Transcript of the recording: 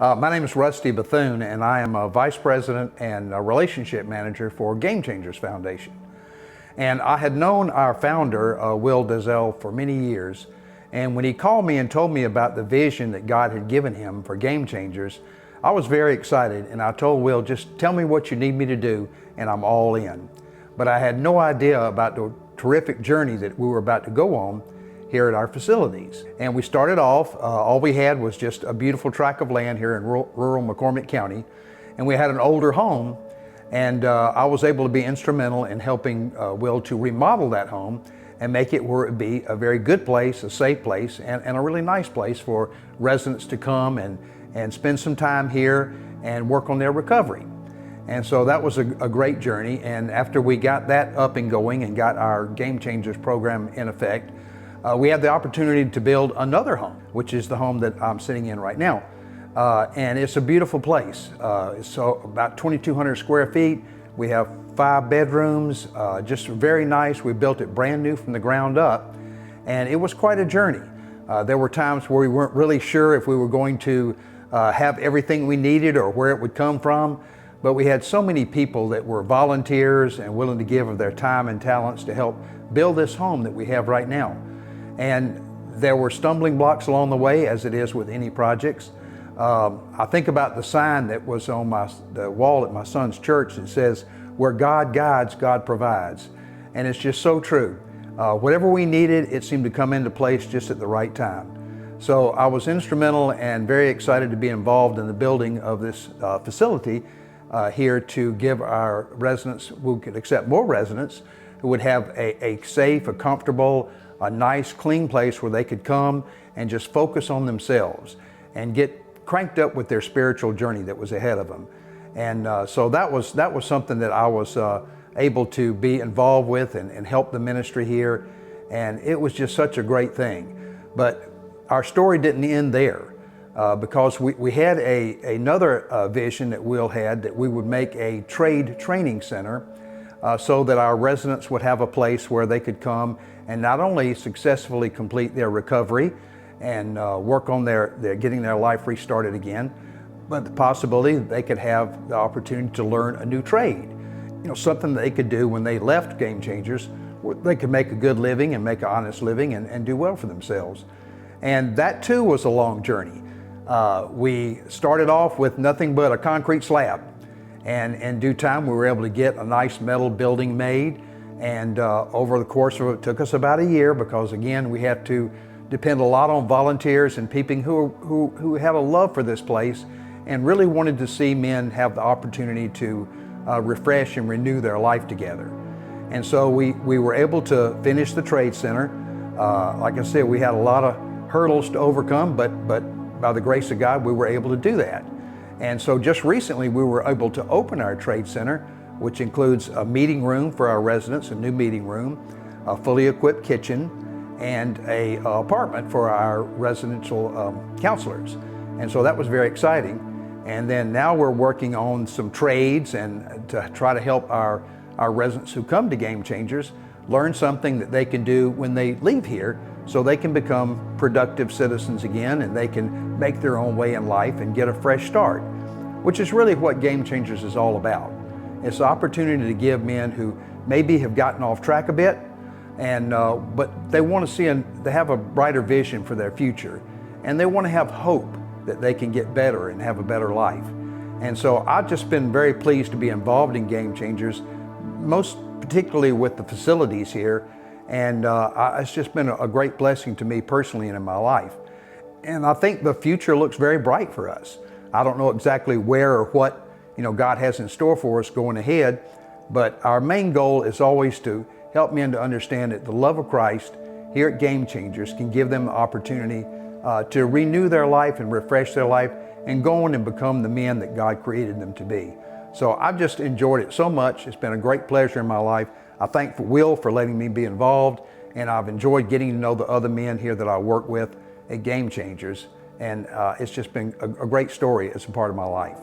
My name is Rusty Bethune, and I am a Vice President and a Relationship Manager for Game Changers Foundation. And I had known our founder, Will Dazell, for many years. And when he called me and told me about the vision that God had given him for Game Changers, I was very excited, and I told Will, just tell me what you need me to do, and I'm all in. But I had no idea about the terrific journey that we were about to go on here at our facilities. And we started off, all we had was just a beautiful tract of land here in rural McCormick County, and we had an older home, and I was able to be instrumental in helping Will to remodel that home and make it where it would be a very good place, a safe place, and a really nice place for residents to come and spend some time here and work on their recovery. And so that was a great journey, and after we got that up and going and got our Game Changers program in effect, we had the opportunity to build another home, which is the home that I'm sitting in right now. And it's a beautiful place. It's about 2,200 square feet. We have 5 bedrooms, just very nice. We built it brand new from the ground up, and it was quite a journey. There were times where we weren't really sure if we were going to have everything we needed or where it would come from, but we had so many people that were volunteers and willing to give of their time and talents to help build this home that we have right now. And there were stumbling blocks along the way, as it is with any projects. I think about the sign that was on the wall at my son's church that says, "Where God guides, God provides." And it's just so true. Whatever we needed, it seemed to come into place just at the right time. So I was instrumental and very excited to be involved in the building of this facility here to give our residents, who could accept more residents, who would have a safe, a comfortable, a nice, clean place where they could come and just focus on themselves and get cranked up with their spiritual journey that was ahead of them. And so that was something that I was able to be involved with and help the ministry here. And it was just such a great thing. But our story didn't end there because we had another vision that Will had, that we would make a trade training center so that our residents would have a place where they could come and not only successfully complete their recovery and work on their getting their life restarted again, but the possibility that they could have the opportunity to learn a new trade. You know, something that they could do when they left Game Changers, where they could make a good living and make an honest living and do well for themselves. And that too was a long journey. We started off with nothing but a concrete slab. And in due time, we were able to get a nice metal building made. And over the course of it, took us about a year because, again, we had to depend a lot on volunteers and people who had a love for this place and really wanted to see men have the opportunity to refresh and renew their life together. And so we were able to finish the trade center. Like I said, we had a lot of hurdles to overcome, but by the grace of God, we were able to do that. And so just recently, we were able to open our trade center, which includes a meeting room for our residents, a new meeting room, a fully equipped kitchen, and a apartment for our residential counselors. And so that was very exciting. And then now we're working on some trades and to try to help our residents who come to Game Changers learn something that they can do when they leave here, so they can become productive citizens again and they can make their own way in life and get a fresh start, which is really what Game Changers is all about. It's the opportunity to give men who maybe have gotten off track a bit, and but they want to see, they have a brighter vision for their future, and they want to have hope that they can get better and have a better life. And so I've just been very pleased to be involved in Game Changers, most particularly with the facilities here, and it's just been a great blessing to me personally and in my life. And I think the future looks very bright for us. I don't know exactly where or what God has in store for us going ahead, but our main goal is always to help men to understand that the love of Christ here at Game Changers can give them the opportunity to renew their life and refresh their life and go on and become the men that God created them to be. So I've just enjoyed it so much. It's been a great pleasure in my life. I thank Will for letting me be involved, and I've enjoyed getting to know the other men here that I work with at Game Changers. And it's just been a great story as a part of my life.